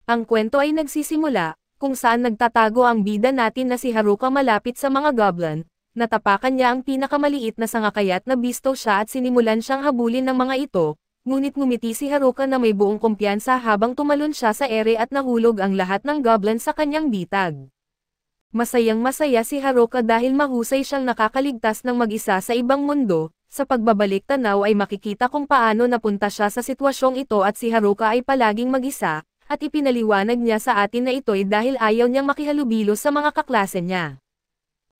Ang kwento ay nagsisimula, kung saan nagtatago ang bida natin na si Haruka malapit sa mga goblin. Natapakan niya ang pinakamaliit na sangakayat na bisto siya at sinimulan siyang habulin ng mga ito, ngunit ngumiti si Haruka na may buong kumpiyansa habang tumalon siya sa ere at nahulog ang lahat ng goblin sa kanyang bitag. Masayang-masaya si Haruka dahil mahusay siyang nakakaligtas ng mag-isa sa ibang mundo. Sa pagbabalik tanaw ay makikita kung paano napunta siya sa sitwasyong ito at si Haruka ay palaging mag-isa, at ipinaliwanag niya sa atin na ito'y dahil ayaw niyang makihalubilo sa mga kaklase niya.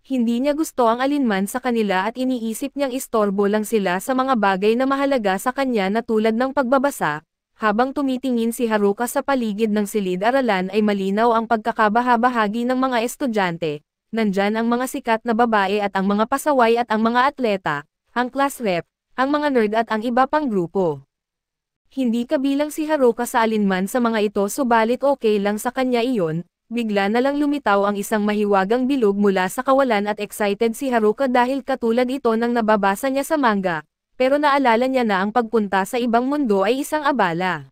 Hindi niya gusto ang alinman sa kanila at iniisip niyang istorbo lang sila sa mga bagay na mahalaga sa kanya na tulad ng pagbabasa. Habang tumitingin si Haruka sa paligid ng silid-aralan ay malinaw ang pagkakabahabahagi ng mga estudyante. Nandyan ang mga sikat na babae at ang mga pasaway at ang mga atleta, ang class rep, ang mga nerd at ang iba pang grupo. Hindi kabilang si Haruka sa alinman sa mga ito subalit okay lang sa kanya iyon. Bigla na lang lumitaw ang isang mahiwagang bilog mula sa kawalan at excited si Haruka dahil katulad ito ng nababasa niya sa manga, pero naalala niya na ang pagpunta sa ibang mundo ay isang abala.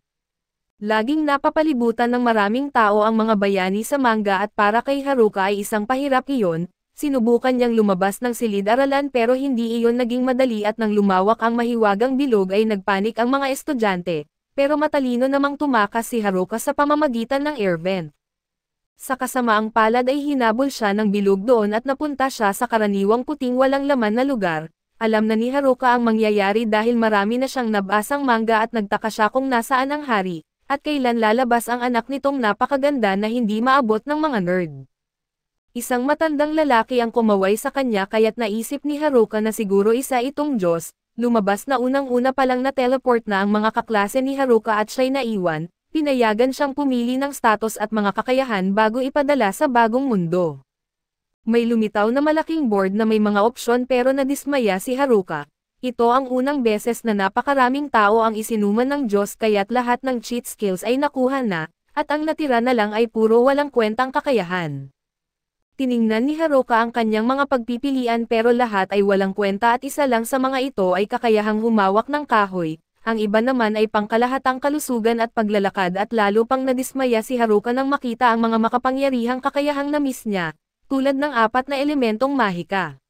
Laging napapalibutan ng maraming tao ang mga bayani sa manga at para kay Haruka ay isang pahirap iyon. Sinubukan niyang lumabas ng silid-aralan pero hindi iyon naging madali at nang lumawak ang mahiwagang bilog ay nagpanik ang mga estudyante, pero matalino namang tumakas si Haruka sa pamamagitan ng air vent. Sa kasamaang palad ay hinabol siya ng bilog doon at napunta siya sa karaniwang puting walang laman na lugar. Alam na ni Haruka ang mangyayari dahil marami na siyang nabasang manga at nagtaka siya kung nasaan ang hari, at kailan lalabas ang anak nitong napakaganda na hindi maabot ng mga nerd. Isang matandang lalaki ang kumaway sa kanya kaya't naisip ni Haruka na siguro isa itong Diyos. Lumabas na unang-una pa lang na teleport na ang mga kaklase ni Haruka at siya'y naiwan. Pinayagan siyang pumili ng status at mga kakayahan bago ipadala sa bagong mundo. May lumitaw na malaking board na may mga opsyon pero nadismaya si Haruka. Ito ang unang beses na napakaraming tao ang isinuman ng Diyos kaya't lahat ng cheat skills ay nakuha na, at ang natira na lang ay puro walang kwentang kakayahan. Tiningnan ni Haruka ang kanyang mga pagpipilian pero lahat ay walang kwenta at isa lang sa mga ito ay kakayahang humawak ng kahoy. Ang iba naman ay pangkalahatang kalusugan at paglalakad at lalo pang nadismaya si Haruka nang makita ang mga makapangyarihang kakayahang na-miss niya, tulad ng 4 na elementong mahika.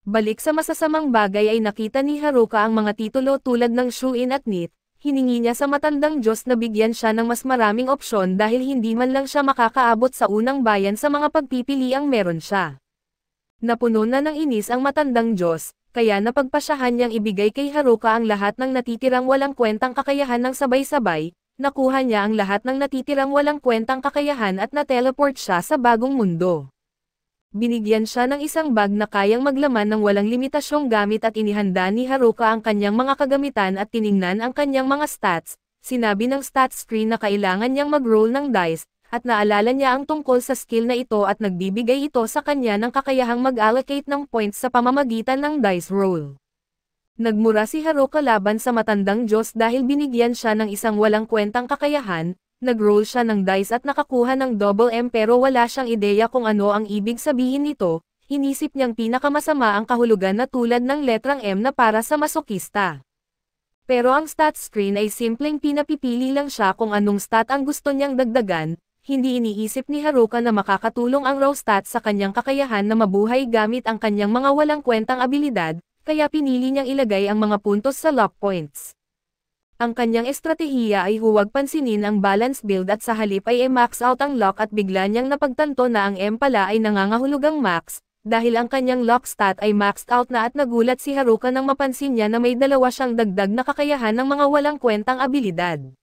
Balik sa masasamang bagay ay nakita ni Haruka ang mga titulo tulad ng Shuin at Nit, hiningi niya sa matandang Diyos na bigyan siya ng mas maraming opsyon dahil hindi man lang siya makakaabot sa unang bayan sa mga pagpipiliang meron siya. Napuno na ng inis ang matandang Diyos, kaya napagpasyahan niyang ibigay kay Haruka ang lahat ng natitirang walang kwentang kakayahan ng sabay-sabay, nakuha niya ang lahat ng natitirang walang kwentang kakayahan at na-teleport siya sa bagong mundo. Binigyan siya ng isang bag na kayang maglaman ng walang limitasyong gamit at inihanda ni Haruka ang kanyang mga kagamitan at tiningnan ang kanyang mga stats. Sinabi ng stats screen na kailangan niyang mag-roll ng dice, at naalala niya ang tungkol sa skill na ito at nagbibigay ito sa kanya ng kakayahang mag-allocate ng points sa pamamagitan ng dice roll. Nagmura si Haruka laban sa matandang Diyos dahil binigyan siya ng isang walang kwentang kakayahan, nag-roll siya ng dice at nakakuha ng double M pero wala siyang ideya kung ano ang ibig sabihin nito, inisip niyang pinakamasama ang kahulugan na tulad ng letrang M na para sa masokista. Pero ang stats screen ay simpleng pinapipili lang siya kung anong stat ang gusto niyang dagdagan. Hindi iniisip ni Haruka na makakatulong ang raw stats sa kanyang kakayahan na mabuhay gamit ang kanyang mga walang kwentang abilidad, kaya pinili niyang ilagay ang mga puntos sa lock points. Ang kanyang estratehiya ay huwag pansinin ang balance build at sa halip ay max out ang lock at bigla niyang napagtanto na ang M pala ay nangangahulugang max, dahil ang kanyang lock stat ay maxed out na at nagulat si Haruka nang mapansin niya na may dalawa siyang dagdag na kakayahan ng mga walang kwentang abilidad.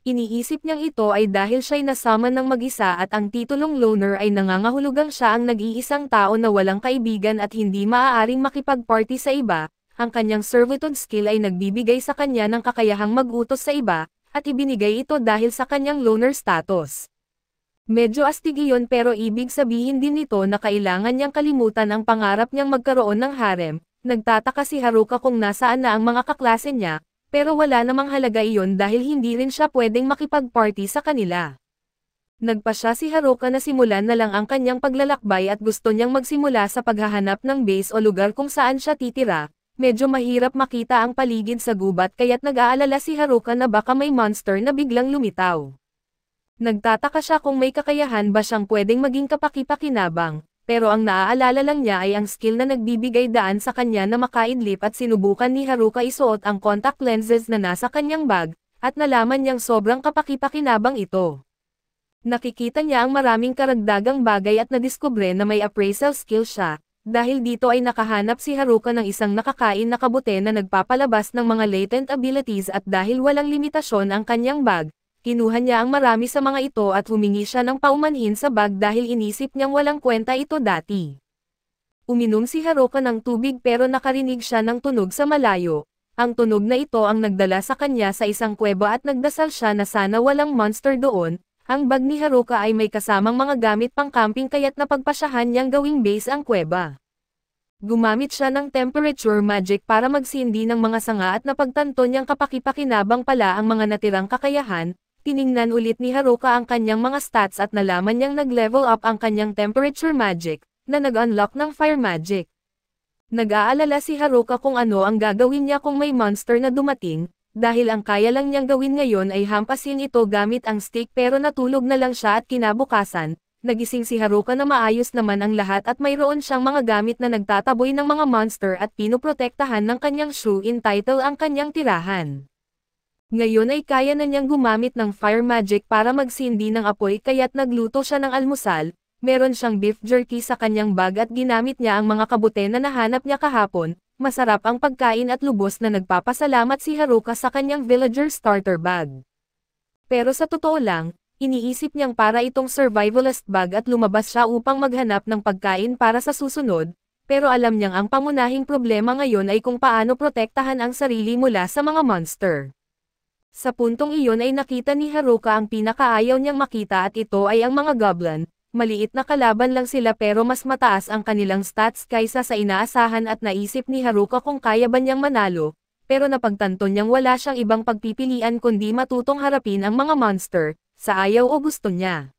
Iniisip niyang ito ay dahil siya'y nasaman ng mag-isa at ang titulong loner ay nangangahulugang siya ang nag-iisang tao na walang kaibigan at hindi maaaring makipag-party sa iba. Ang kanyang servitude skill ay nagbibigay sa kanya ng kakayahang mag-utos sa iba, at ibinigay ito dahil sa kanyang loner status. Medyo astig iyon pero ibig sabihin din nito na kailangan niyang kalimutan ang pangarap niyang magkaroon ng harem. Nagtataka si Haruka kung nasaan na ang mga kaklase niya, pero wala namang halaga iyon dahil hindi rin siya pwedeng makipag-party sa kanila. Nagpasya si Haruka na simulan na lang ang kanyang paglalakbay at gusto niyang magsimula sa paghahanap ng base o lugar kung saan siya titira. Medyo mahirap makita ang paligid sa gubat kaya't nag-aalala si Haruka na baka may monster na biglang lumitaw. Nagtataka siya kung may kakayahan ba siyang pwedeng maging kapaki-pakinabang, pero ang naaalala lang niya ay ang skill na nagbibigay daan sa kanya na makaidlip at sinubukan ni Haruka isuot ang contact lenses na nasa kanyang bag, at nalaman niyang sobrang kapaki-pakinabang ito. Nakikita niya ang maraming karagdagang bagay at nadiskubre na may appraisal skill siya. Dahil dito ay nakahanap si Haruka ng isang nakakain na kabute na nagpapalabas ng mga latent abilities at dahil walang limitasyon ang kanyang bag, kinuha niya ang marami sa mga ito at humingi siya ng paumanhin sa bag dahil inisip niyang walang kwenta ito dati. Uminom si Haruka ng tubig pero nakarinig siya ng tunog sa malayo. Ang tunog na ito ang nagdala sa kanya sa isang kuweba at nagdasal siya na sana walang monster doon. Ang bag ni Haruka ay may kasamang mga gamit pang camping kaya't napagpasyahan niyang gawing base ang kuweba. Gumamit siya ng temperature magic para magsindi ng mga sanga at napagtanto niyang kapaki-pakinabang pala ang mga natirang kakayahan. Tiningnan ulit ni Haruka ang kanyang mga stats at nalaman niyang nag-level up ang kanyang temperature magic, na nag-unlock ng fire magic. Nag-aalala si Haruka kung ano ang gagawin niya kung may monster na dumating, dahil ang kaya lang niyang gawin ngayon ay hampasin ito gamit ang stick pero natulog na lang siya at kinabukasan, nagising si Haruka na maayos naman ang lahat at mayroon siyang mga gamit na nagtataboy ng mga monster at pinoprotektahan ng kanyang shoe entitled ang kanyang tirahan. Ngayon ay kaya na niyang gumamit ng fire magic para magsindi ng apoy kaya't nagluto siya ng almusal, meron siyang beef jerky sa kanyang bag at ginamit niya ang mga kabute na nahanap niya kahapon. Masarap ang pagkain at lubos na nagpapasalamat si Haruka sa kanyang villager starter bag. Pero sa totoo lang, iniisip niyang para itong survivalist bag at lumabas siya upang maghanap ng pagkain para sa susunod, pero alam niyang ang pangunahing problema ngayon ay kung paano protektahan ang sarili mula sa mga monster. Sa puntong iyon ay nakita ni Haruka ang pinakaayaw niyang makita at ito ay ang mga goblin. Maliit na kalaban lang sila pero mas mataas ang kanilang stats kaysa sa inaasahan at naisip ni Haruka kung kaya ba niyang manalo, pero napagtanto niyang wala siyang ibang pagpipilian kundi matutong harapin ang mga monster, sa ayaw o gusto niya.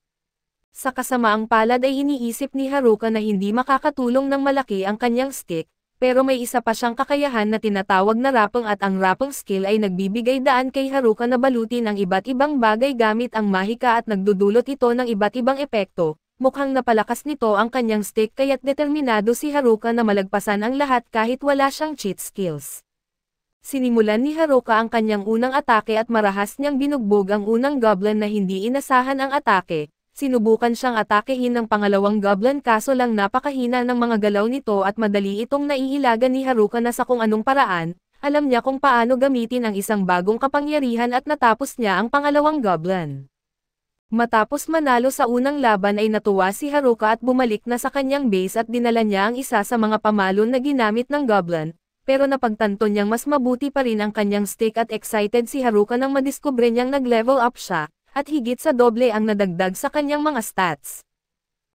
Sa kasamaang palad ay iniisip ni Haruka na hindi makakatulong ng malaki ang kanyang stick, pero may isa pa siyang kakayahan na tinatawag na rappang at ang rappang skill ay nagbibigay daan kay Haruka na balutin ang iba't ibang bagay gamit ang mahika at nagdudulot ito ng iba't ibang epekto. Mukhang napalakas nito ang kanyang stick kaya't determinado si Haruka na malagpasan ang lahat kahit wala siyang cheat skills. Sinimulan ni Haruka ang kanyang unang atake at marahas niyang binugbog ang unang goblin na hindi inasahan ang atake. Sinubukan siyang atakehin ng pangalawang goblin kaso lang napakahina ng mga galaw nito at madali itong naihilagan ni Haruka na sa kung anong paraan. Alam niya kung paano gamitin ang isang bagong kapangyarihan at natapos niya ang pangalawang goblin. Matapos manalo sa unang laban ay natuwa si Haruka at bumalik na sa kanyang base at dinala niya ang isa sa mga pamalon na ginamit ng goblin, pero napagtanto niyang mas mabuti pa rin ang kanyang stick at excited si Haruka nang madiskubre niyang nag-level up siya, at higit sa doble ang nadagdag sa kanyang mga stats.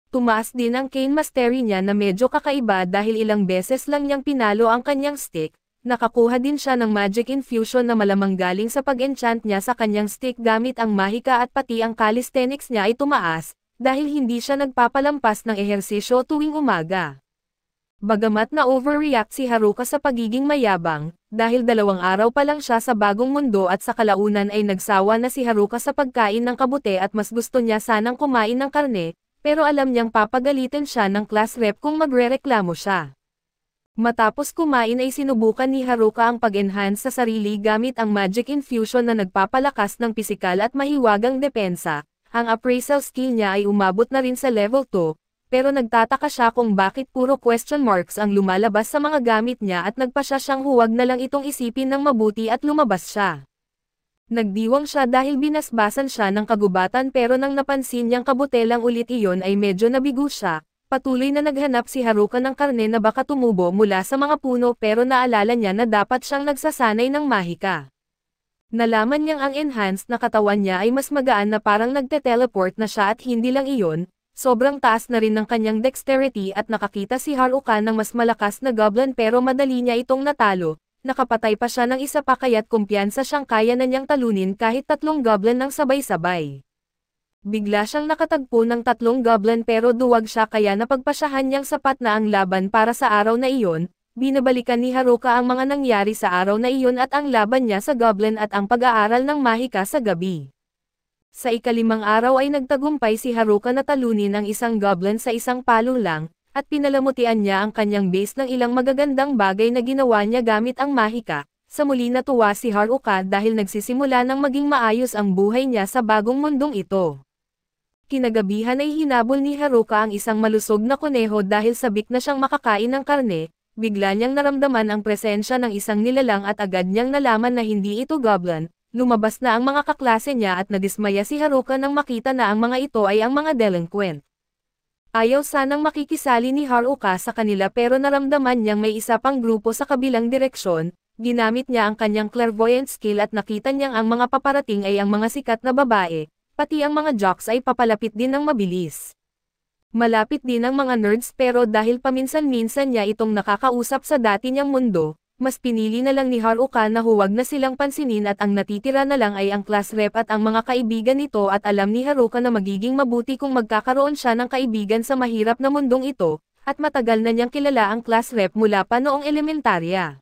Tumaas din ang Cane Mastery niya na medyo kakaiba dahil ilang beses lang niyang pinalo ang kanyang stick. Nakakuha din siya ng magic infusion na malamang galing sa pag-enchant niya sa kanyang stick gamit ang mahika at pati ang calisthenics niya ay tumaas, dahil hindi siya nagpapalampas ng ehersisyo tuwing umaga. Bagamat na overreact si Haruka sa pagiging mayabang, dahil 2 araw pa lang siya sa bagong mundo at sa kalaunan ay nagsawa na si Haruka sa pagkain ng kabute at mas gusto niya sanang kumain ng karne, pero alam niyang papagalitin siya ng class rep kung magrereklamo siya. Matapos kumain ay sinubukan ni Haruka ang pag-enhance sa sarili gamit ang magic infusion na nagpapalakas ng pisikal at mahiwagang depensa. Ang appraisal skill niya ay umabot na rin sa level 2, pero nagtataka siya kung bakit puro question marks ang lumalabas sa mga gamit niya at nagpasya siyang huwag na lang itong isipin ng mabuti at lumabas siya. Nagdiwang siya dahil binasbasan siya ng kagubatan pero nang napansin niyang kabutelang ulit iyon ay medyo nabigo siya. Patuloy na naghanap si Haruka ng karne na baka tumubo mula sa mga puno pero naalala niya na dapat siyang nagsasanay ng mahika. Nalaman niyang ang enhanced na katawan niya ay mas magaan na parang nagte-teleport na siya at hindi lang iyon, sobrang taas na rin ng kanyang dexterity at nakakita si Haruka ng mas malakas na goblin pero madali niya itong natalo, nakapatay pa siya ng isa pa kaya't kumpiyansa siyang kaya na niyang talunin kahit 3 goblin ng sabay-sabay. Bigla siyang nakatagpo ng 3 goblin pero duwag siya kaya napagpasyahan niyang sapat na ang laban para sa araw na iyon. Binabalikan ni Haruka ang mga nangyari sa araw na iyon at ang laban niya sa goblin at ang pag-aaral ng mahika sa gabi. Sa ikalimang araw ay nagtagumpay si Haruka na talunin ang isang goblin sa isang palo lang, at pinalamutian niya ang kanyang base ng ilang magagandang bagay na ginawa niya gamit ang mahika. Sa muli natuwa si Haruka dahil nagsisimula ng maging maayos ang buhay niya sa bagong mundong ito. Kinagabihan ay hinabol ni Haruka ang isang malusog na kuneho dahil sabik na siyang makakain ng karne, bigla niyang naramdaman ang presensya ng isang nilalang at agad niyang nalaman na hindi ito goblin. Lumabas na ang mga kaklase niya at nadismaya si Haruka nang makita na ang mga ito ay ang mga delinquent. Ayaw sanang makikisali ni Haruka sa kanila pero naramdaman niyang may isa pang grupo sa kabilang direksyon. Ginamit niya ang kanyang clairvoyant skill at nakita niyang ang mga paparating ay ang mga sikat na babae, pati ang mga jocks ay papalapit din ng mabilis. Malapit din ang mga nerds pero dahil paminsan-minsan niya itong nakakausap sa dati niyang mundo, mas pinili na lang ni Haruka na huwag na silang pansinin at ang natitira na lang ay ang class rep at ang mga kaibigan nito at alam ni Haruka na magiging mabuti kung magkakaroon siya ng kaibigan sa mahirap na mundong ito, at matagal na niyang kilala ang class rep mula pa noong elementarya.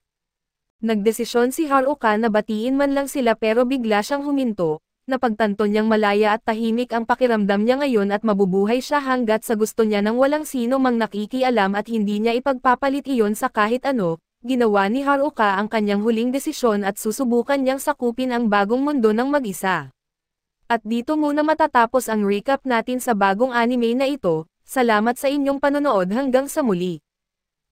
Nagdesisyon si Haruka na batiin man lang sila pero bigla siyang huminto, napagtanto niyang malaya at tahimik ang pakiramdam niya ngayon at mabubuhay siya hanggat sa gusto niya nang walang sino mang nakikialam at hindi niya ipagpapalit iyon sa kahit ano. Ginawa ni Haruka ang kanyang huling desisyon at susubukan niyang sakupin ang bagong mundo ng mag-isa. At dito muna matatapos ang recap natin sa bagong anime na ito. Salamat sa inyong panonood hanggang sa muli.